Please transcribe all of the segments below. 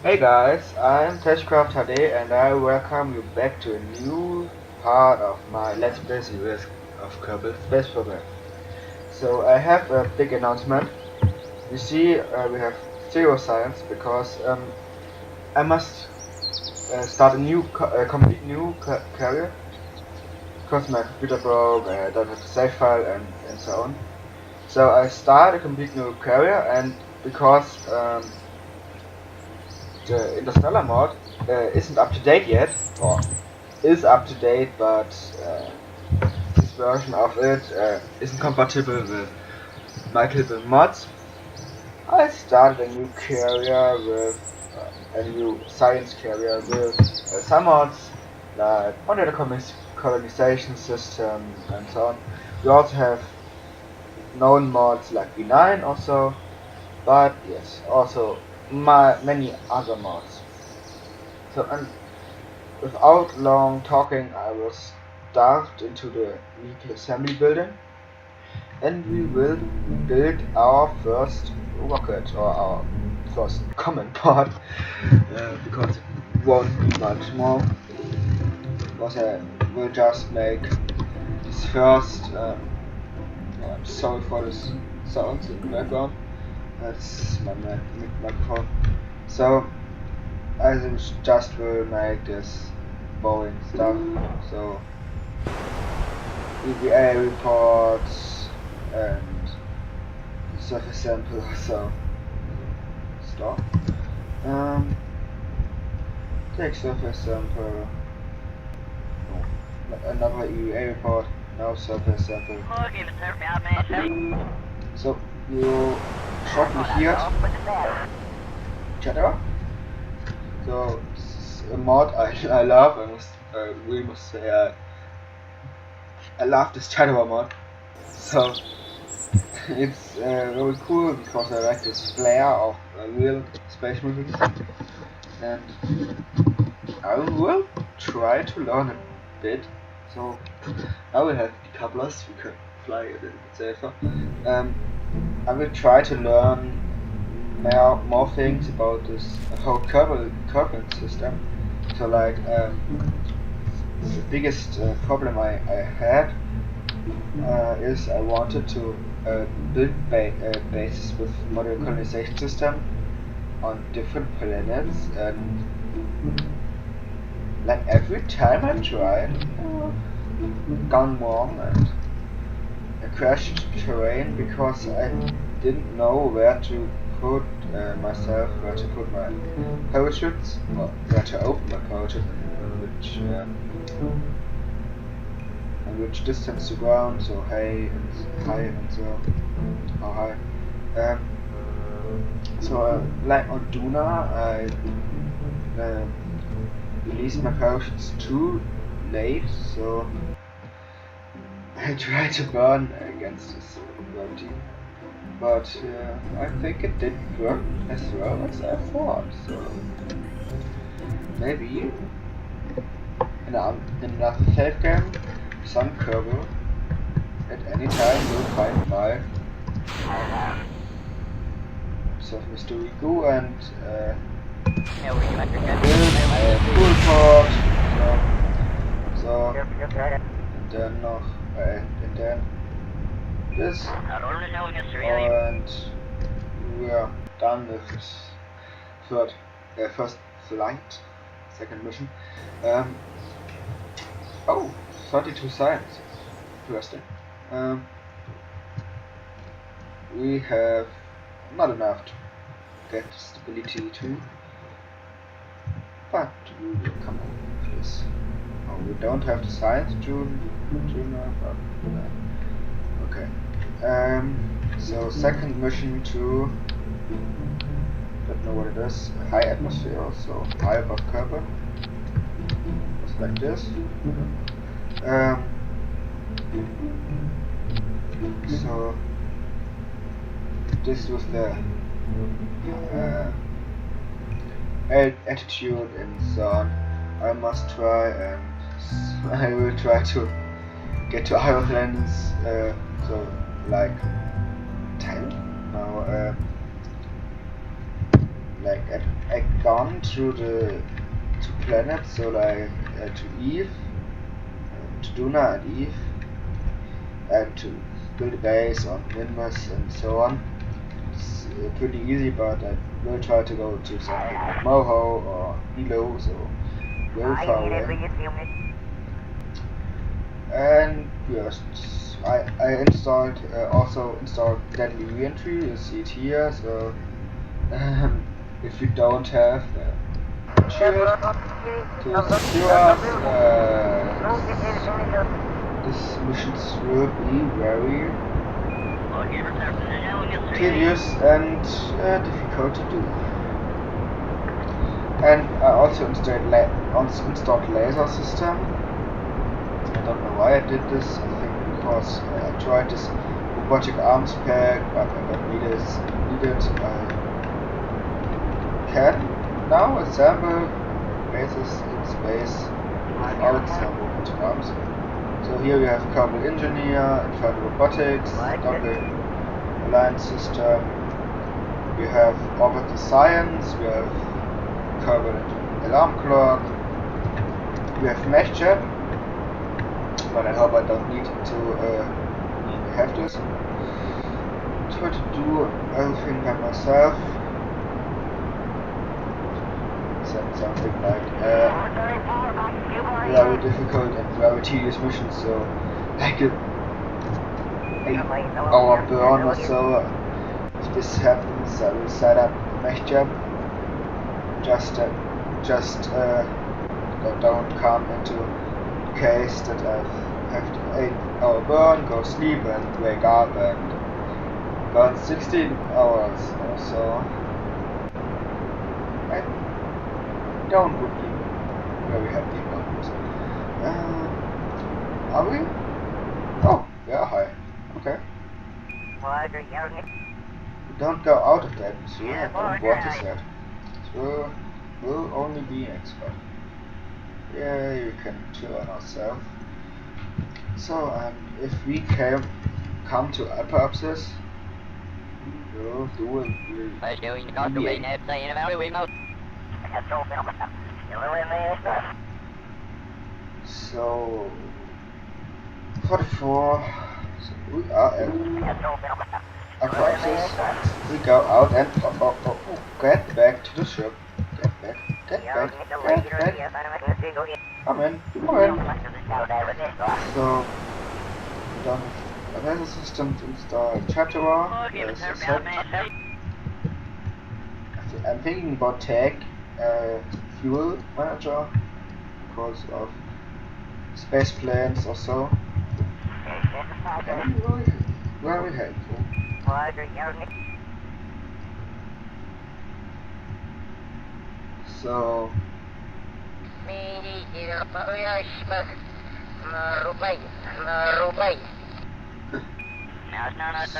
Hey guys, I'm Teshcraft today and I welcome you back to a new part of my Let's Play series of Kerbal Spac Programm. So I have a big announcement. You see, we have zero science because I must start a complete new career because my computer broke, I don't have a save file and so on. So I start a complete new career and because the Interstellar mod isn't up to date yet, or is up to date, but this version of it isn't compatible with multiple mods. I started a new career with a new science career with some mods like modular colonization system and so on. We also have known mods like V9 also, but yes, also many other mods. So and without long talking, I will start into the vehicle assembly building, and we will build our first rocket or our first common part because it won't be much more. Because I will just make this first. I'm sorry for this sounds in the background. That's my microphone. So I just will make this boring stuff. So EVA reports and surface sample. So stop. Take surface sample. No, another EVA report. Now surface sample. So you shortly hear chatter. So it's a mod I love. We must say I love this chatter mod. So it's very cool because I like this flair of real space movies, and I will try to learn a bit. So now we have decouplers, we can fly a little bit safer. I will try to learn more things about this whole Kerbal system. So like the biggest problem I had is I wanted to build bases with modular colonization system on different planets, and like every time I tried, gone wrong and I crashed terrain because I didn't know where to put myself, where to put my parachutes, or where to open my parachute, and which distance to ground, so high and so how high. So like on Duna, I released my parachutes too late, so I tried to burn against this gravity, but I think it didn't work as well as I thought. So maybe in another save game, some Kerbal at any time will find my surface to Riku and build a full port. So and then and then this, and we are done with this first flight, second mission. Oh, 32 science. Interesting. We have not enough to get stability 2, but we will come up with this. Oh, we don't have the science junior, but okay. So second mission to, don't know what it is, high atmosphere, so high above Kerbal. Just like this. So this was the attitude and so on. I must try, and I will try to get to higher planets. So like 10 now. like a gun to the planets, so like to Eve, to Duna and Eve, and to build a base on Minmus and so on. It's pretty easy, but I will try to go to something like Moho or Hilo, so very far away. And yes, I installed also installed Deadly Reentry. You see it here. So if you don't have shield to secure us, these missions will be very tedious and difficult to do. And I also installed laser system. I don't know why I did this. I think because I tried this robotic arms pack, but I don't need it. I can now assemble bases in space without some robotic arms. So here we have Kerbal Engineer, Infernal Robotics, Double Alliance System. We have Orbital Science. We have Kerbal Alarm Clock. We have Mesh Chip. But I hope I don't need to have this. Try to do everything by myself. Something like very difficult and very tedious missions. So like an 8-hour burn or so. If this happens, I will set up a mesh job. Just don't come into case that I have to 8-hour burn, go sleep and wake up and burn 16 hours or so. I don't would be very happy about this. Are we? Oh, yeah, hi. Okay. Don't go out of the atmosphere. I don't want this yet. So we'll only be expert. Yeah, you can chill on ourselves. So, if we come to upper abscess, we'll do it. So, 44. So we are at upper abscess. We go out and get back to the ship. Get back. Come in. So, we don't have another system to install Chatterer. I'm thinking about tag fuel manager because of space planes or so. And very helpful. So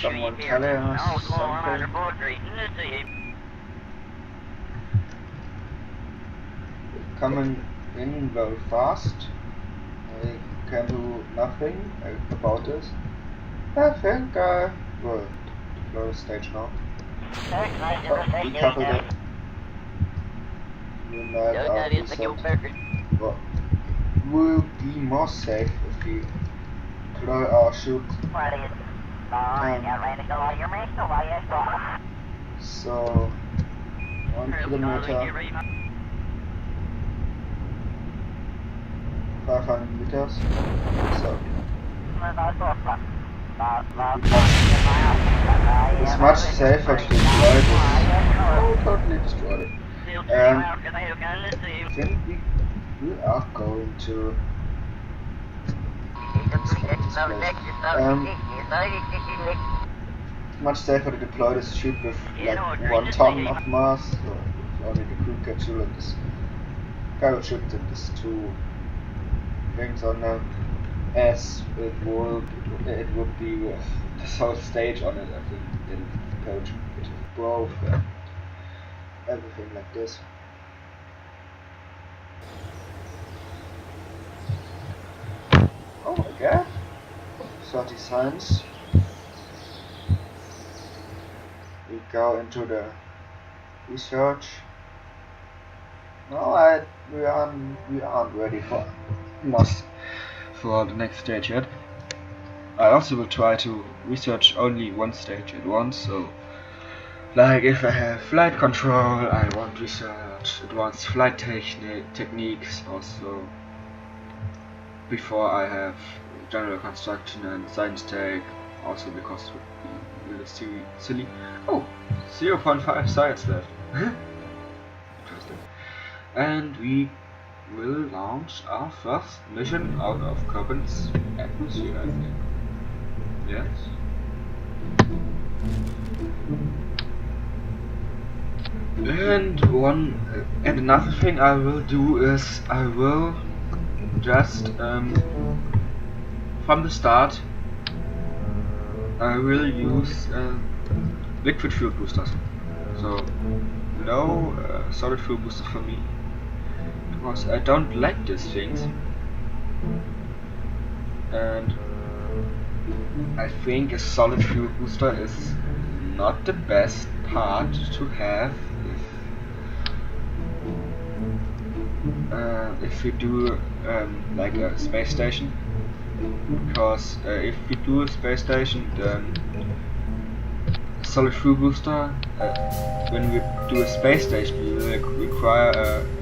someone telling us something. Coming in very fast. I can do nothing about this. I think I will deploy the stage now. We coupled it. We'll be more safe if we deploy our ship. So 1 kilometer, 500 meters. So it's much safer to destroy this. Oh, totally destroyed it. I think we are going to much safer to deploy this ship with like 1 ton of mass, so with only the crew capsule and this parachute and these 2 things on them, as it would be with the whole stage on it. I think in approach with both and everything like this. Oh my god, 30 science. We go into the research. No, we aren't ready for the next stage yet. I also will try to research only one stage at once. So, like if I have flight control, I want to research advanced flight techniques also. Before I have general construction and science tech, also because it would be really silly. Oh, 0.5 science left. Interesting. And we will launch our first mission out of Kerbal atmosphere, I think. Yes. And another thing I will do is I will just from the start I will use liquid fuel boosters. So no solid fuel boosters for me, because I don't like these things, and I think a solid fuel booster is not the best part to have if you do like a space station, because if you do a space station, then solid fuel booster, when we do a space station, you will require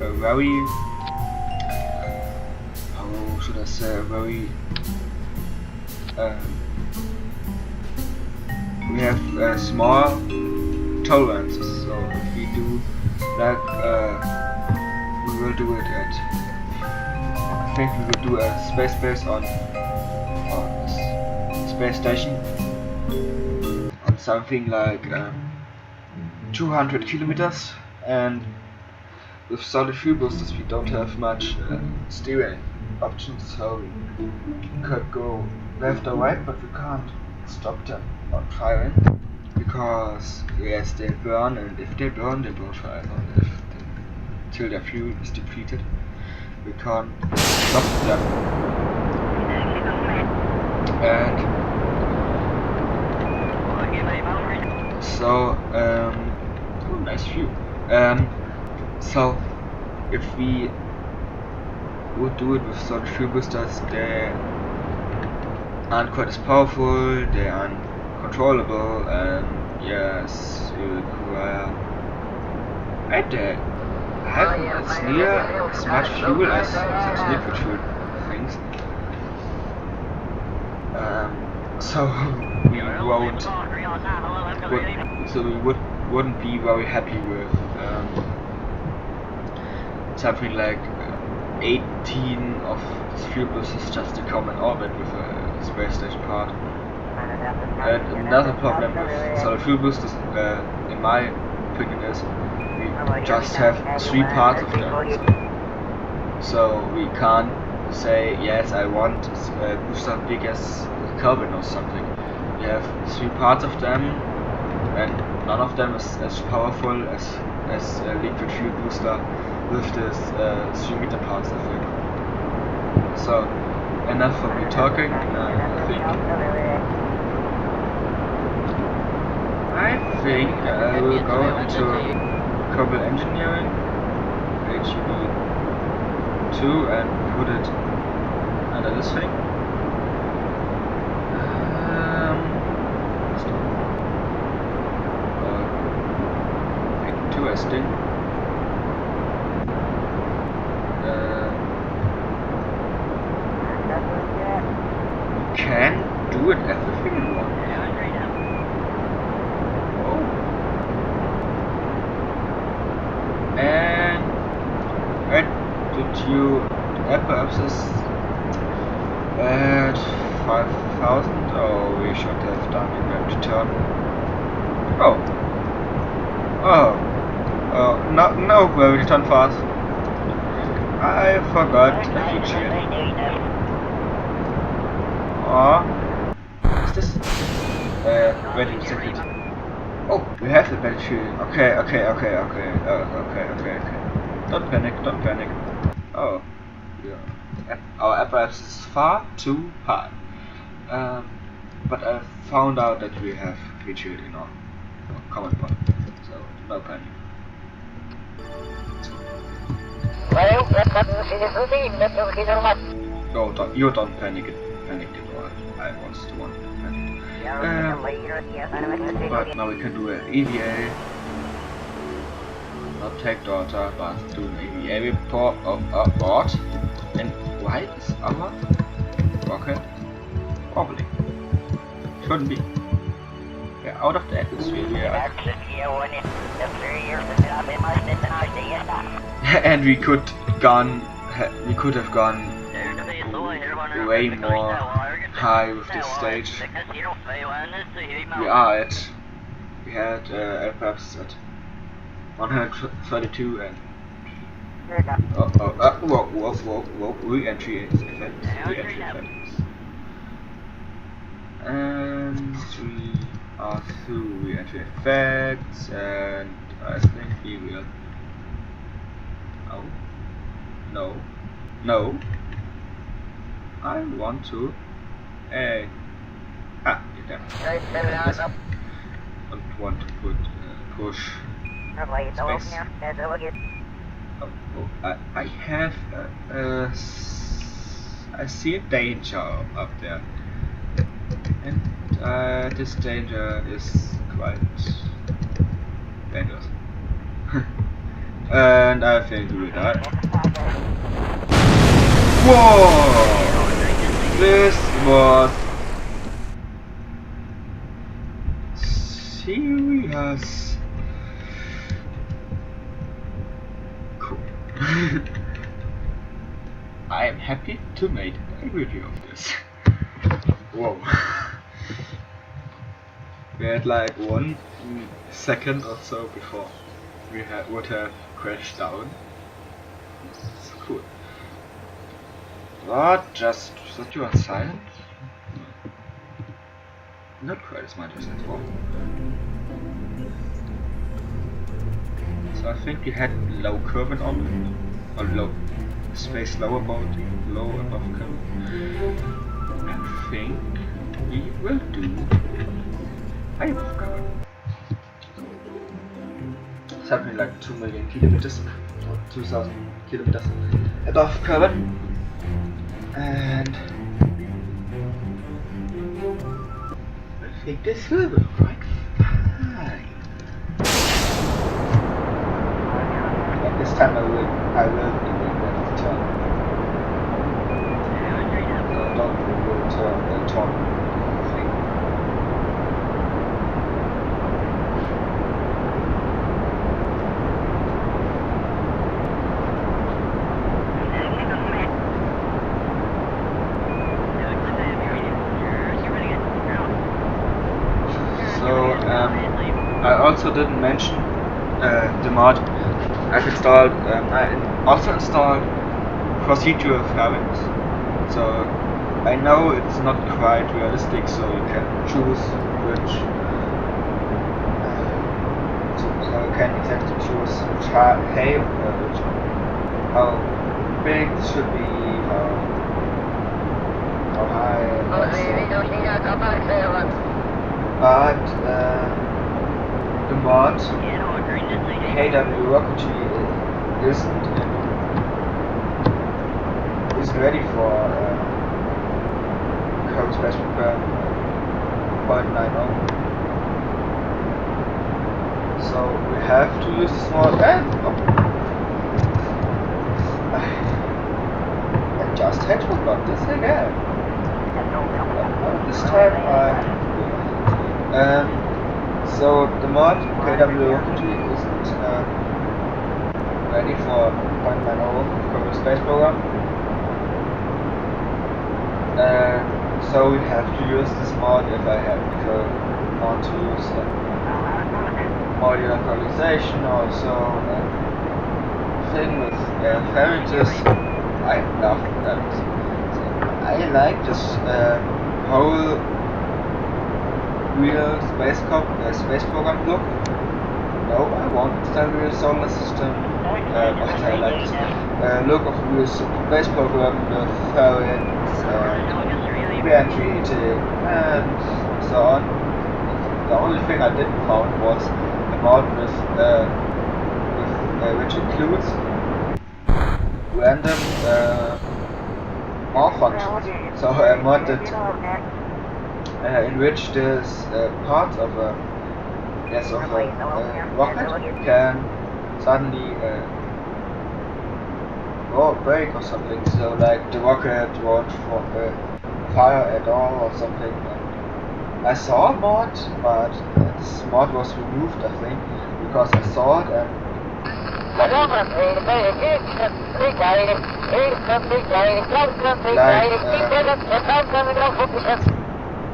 a very, how should I say, we have small tolerances. So if we do like we will do it at, I think we will do a space base on space station on something like 200 kilometers, and with solid fuel boosters we don't have much steering options, so we could go left or right, but we can't stop them on firing, because yes, they burn, and if they burn, they burn forever. Till their fuel is depleted, we can't stop them. And so oh, nice view. So if we would do it with solid fuel boosters, they aren't quite as powerful, they aren't controllable, and yes, you require, and they have as near as much fuel as such liquid fuel things. So we wouldn't be very happy with something like 18 of these fuel boosters just to come in orbit with a space station part. And another problem with solid fuel boosters, in my opinion, is we just have 3 parts of them. So we can't say, yes, I want a booster big as Kelvin or something. We have 3 parts of them, and none of them is as powerful as a liquid fuel booster with this 3-meter parts, I think. So enough for me talking. I think I will go into Kerbal Engineering, HUB2, and put it under this thing. Interesting. Can do it everything in one. Oh. And did you perhaps is at 5,000? Oh, we should have done a grand turn. No, gravity turn fast. I forgot the feature. Is this? Wait a second. Oh, we have the battery. Okay. Don't panic. Oh, yeah. Our apparatus is far too high. But I found out that we have featured in our command point, so no panic. No, you don't panic it at all. I was the one who panicked. But now we can do an EVA. Not take data, but do an EVA report of our board. And why is our rocket wobbling? Shouldn't be. We're out of the atmosphere. And we could have gone way more high with this stage. We had perhaps at 132 and whoa, re-entry effects. And we are through re-entry effects, and I think we will. No. I want to. Don't want to push space. I have I see a danger up there, and this danger is quite dangerous. And I think we will die. Whoa! This was serious. Cool. I am happy to make a video of this. Whoa. We had like 1 second or so before we would have crashed down. It's cool. What? Just that you are silent? No. Not quite as much as I thought. So I think we had low curve on it, or low space low above curve. I think we will do high above curve. Something like 2 million kilometers or 2,000 kilometers above curve. And I think this will be quite fine. And this time I will do the turn. Don't turn the turn thing. I also didn't mention the mod I've installed. I also installed procedural fairings. So I know it's not quite realistic, so you can choose which. So you can exactly choose which how big it should be, how high. But the mod KW Rocketry isn't ready for Kerbal Spac Programm 0.90. So we have to use this mod, and I just had to block this again. This time so the mod KW Rocketry isn't ready for 0.90 Kerbal Spac Programm. So we have to use this mod if I want to use audio localization, also thing with pharynges. I love that. I like this whole real space program look. No, I won't install real solar system, but I like this look of real space program with variants and re-entry heating and so on. The only thing I didn't found was a mod with which includes random more functions. So a mod that in which this part of a rocket can suddenly break or something. So like the rocket won't fire at all or something. And I saw a mod, but this mod was removed, I think, because I saw it and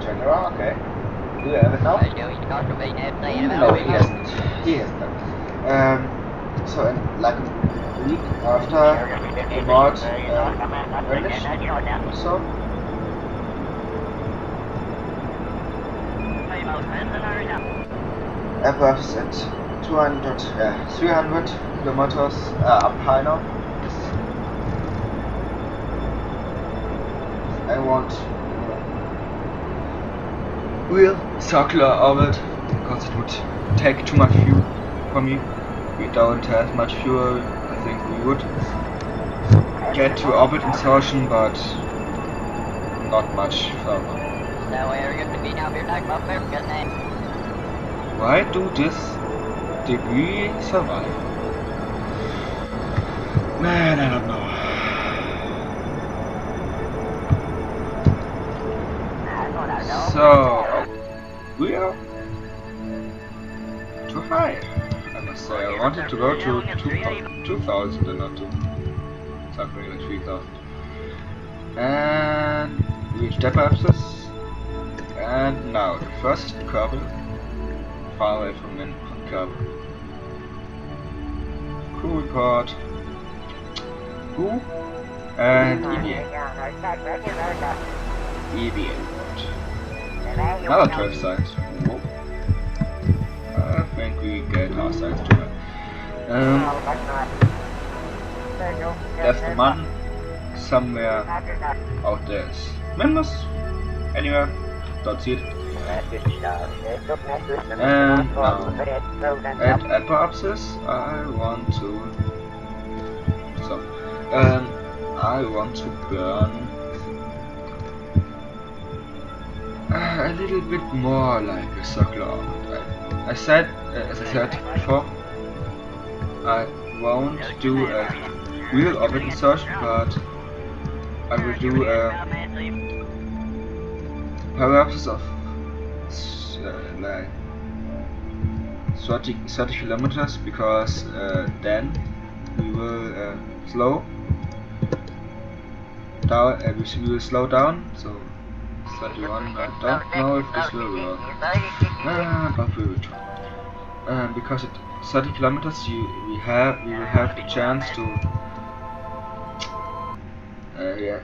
general, okay. Do you have it now? No, he hasn't. He hasn't. So in like a week after the mod finished, so above at 300 kilometers up high now. I want real circular orbit because it would take too much fuel from me. We don't have much fuel. I think we would get to orbit insertion, but not much further. Why do this debris survive? Man, I don't know. So, we are too high, I must say. I wanted to go to 2000 and not to something like 3000. And we step up this. And now, the first Kerbal, far away from Kerbal. Crew report. Who? And EVA report. Another 12 signs. Whoa. I think we get our signs too. There's the man somewhere out there. Members? Anywhere? Don't see it. And now, at Apoapsis, I want to burn a little bit more like a circular orbit. I said, as I said before, I won't do a real orbit insertion, but I will do a parallaxes of like 30 kilometers, because then we will slow down. We will slow down. So 31. I don't know if this will work, but we will try. Because at 30 kilometers, we will have the chance to.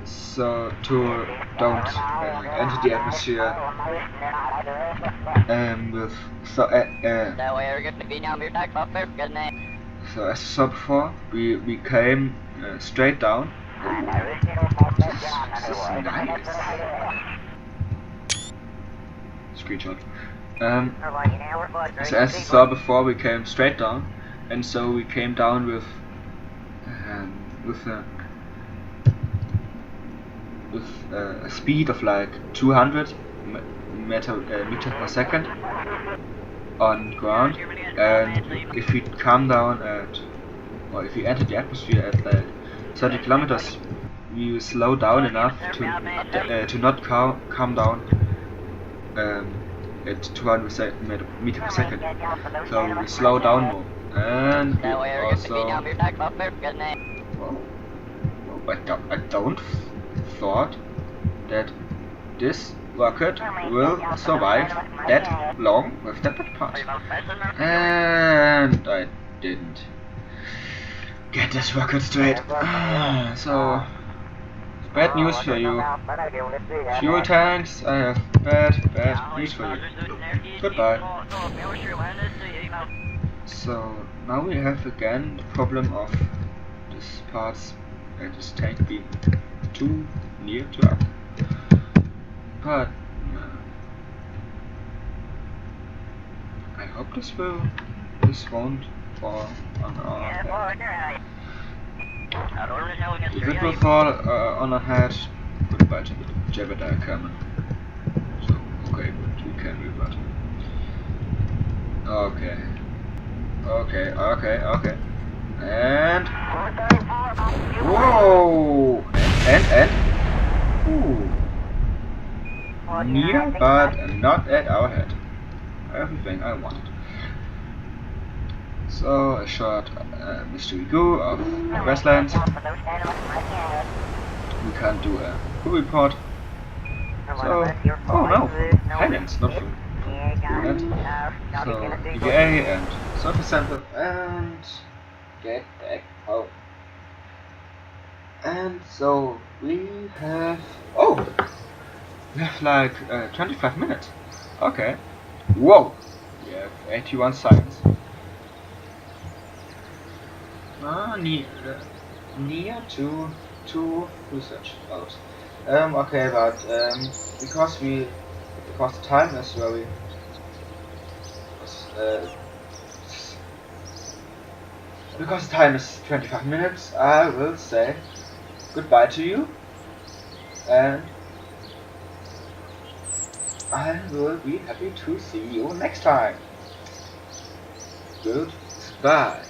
So to don't enter the atmosphere with so as you saw before, we came straight down. This is nice. Screenshot. So as you saw before, we came straight down, and so we came down with a speed of like 200 meters per second on ground, and if we come down or if we enter the atmosphere at like 30 kilometers, we will slow down enough to not come down at 200 meters per second. So we slow down more, and we also. I don't thought that this rocket will survive that long with that part, and I didn't get this rocket straight. So bad news for you. Fuel tanks, I have bad news for you. Goodbye. So now we have again the problem of this parts and this tank being too near to us. But I hope this won't fall on our head. If it will fall on our head, goodbye to Jebediah coming. So, okay, but we can revert. Okay. Okay. And... Whoa! And... Ooh. Near, but not at our head. Everything I wanted. So, a short mystery go of Westlands. We can do a full report. So, oh no, Highlands, not full. So, EVA and surface sample and get back home. And so we have like 25 minutes. Okay. Whoa! We have 81 seconds. Near to research out. Okay, but because the time is very because time is 25 minutes, I will say goodbye to you, and I will be happy to see you next time. Goodbye.